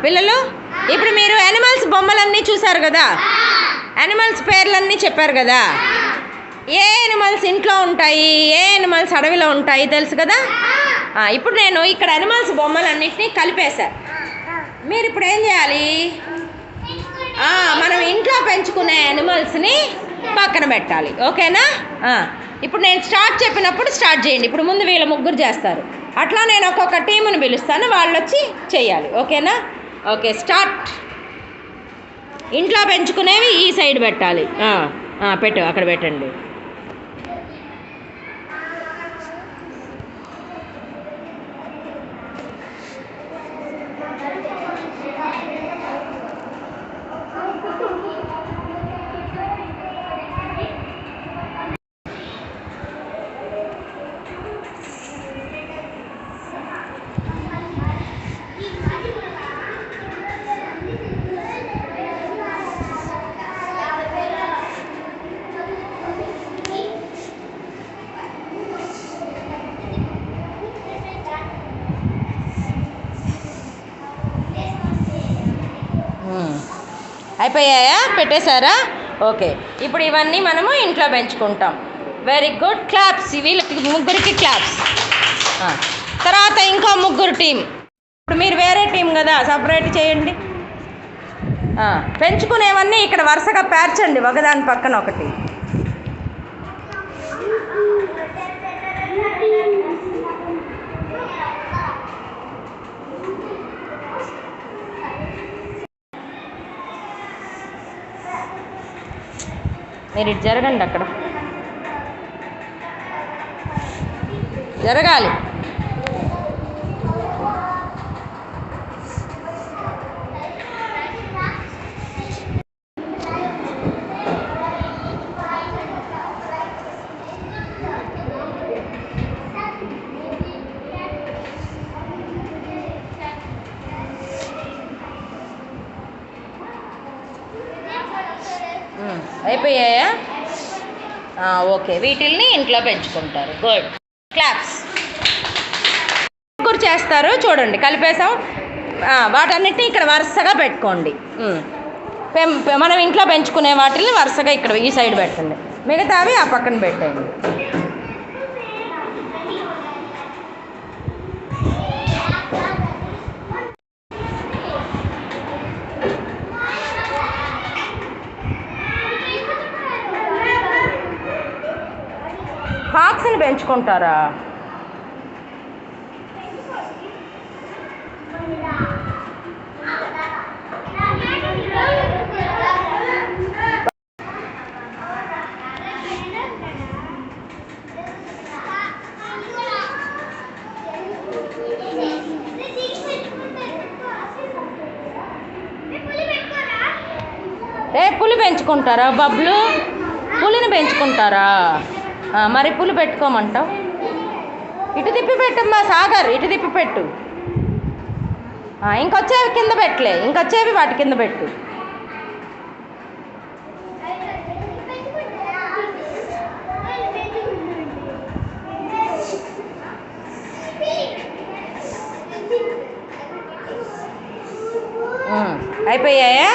పిల్లలు ఇప్పుడు మీరు యానిమల్స్ బొమ్మలన్నీ చూసారు కదా, యానిమల్స్ పేర్లన్నీ చెప్పారు కదా. ఏ యానిమల్స్ ఇంట్లో ఉంటాయి, ఏ యానిమల్స్ అడవిలో ఉంటాయి తెలుసు కదా. ఇప్పుడు నేను ఇక్కడ యానిమల్స్ బొమ్మలన్నింటినీ కలిపేశా. మీరు ఇప్పుడు ఏం చేయాలి, మనం ఇంట్లో పెంచుకునే యానిమల్స్ని పక్కన పెట్టాలి. ఓకేనా? ఇప్పుడు నేను స్టార్ట్ చెప్పినప్పుడు స్టార్ట్ చేయండి. ఇప్పుడు ముందు వీళ్ళ ముగ్గురు చేస్తారు, అట్లా నేను ఒక్కొక్క టీముని పిలుస్తాను, వాళ్ళు వచ్చి చెయ్యాలి. ఓకేనా? Okay, start. ఇంట్లో పెంచుకునేవి ఈ సైడ్ పెట్టాలి. పెట్టు, అక్కడ పెట్టండి. అయిపోయాయా? పెట్టేశారా? ఓకే, ఇప్పుడు ఇవన్నీ మనము ఇంట్లో పెంచుకుంటాం. Very good, claps. వీళ్ళకి ముగ్గురికి క్లాప్స్. తర్వాత ఇంకో ముగ్గురు టీం. ఇప్పుడు మీరు వేరే టీం కదా, సపరేట్ చేయండి. పెంచుకునేవన్నీ ఇక్కడ వరుసగా పేర్చండి, ఒకదాని పక్కన ఒకటి. మీరు ఇటు జరగండి, అక్కడ జరగాలి. అయిపోయాయా? ఓకే, వీటిల్ని ఇంట్లో పెంచుకుంటారు. Good, claps. ముగ్గురు చేస్తారు, చూడండి కలిపేసాం. వాటన్నిటిని ఇక్కడ వరుసగా పెట్టుకోండి. మనం ఇంట్లో పెంచుకునే వాటిని వరుసగా ఇక్కడ ఈ సైడ్ పెట్టండి, మిగతావి ఆ పక్కన పెట్టండి. హాక్స్ని పెంచుకుంటారా? పులి పెంచుకుంటారా? బబ్లు, పులిని పెంచుకుంటారా? మరి పులి పెట్టుకోమంటావు? ఇటు తిప్పి పెట్టమ్మా సాగర్, ఇటు తిప్పి పెట్టు. ఇంకొచ్చేవి కింద పెట్టలే, ఇంకొచ్చేవి వాటి కింద పెట్టు. అయిపోయాయా?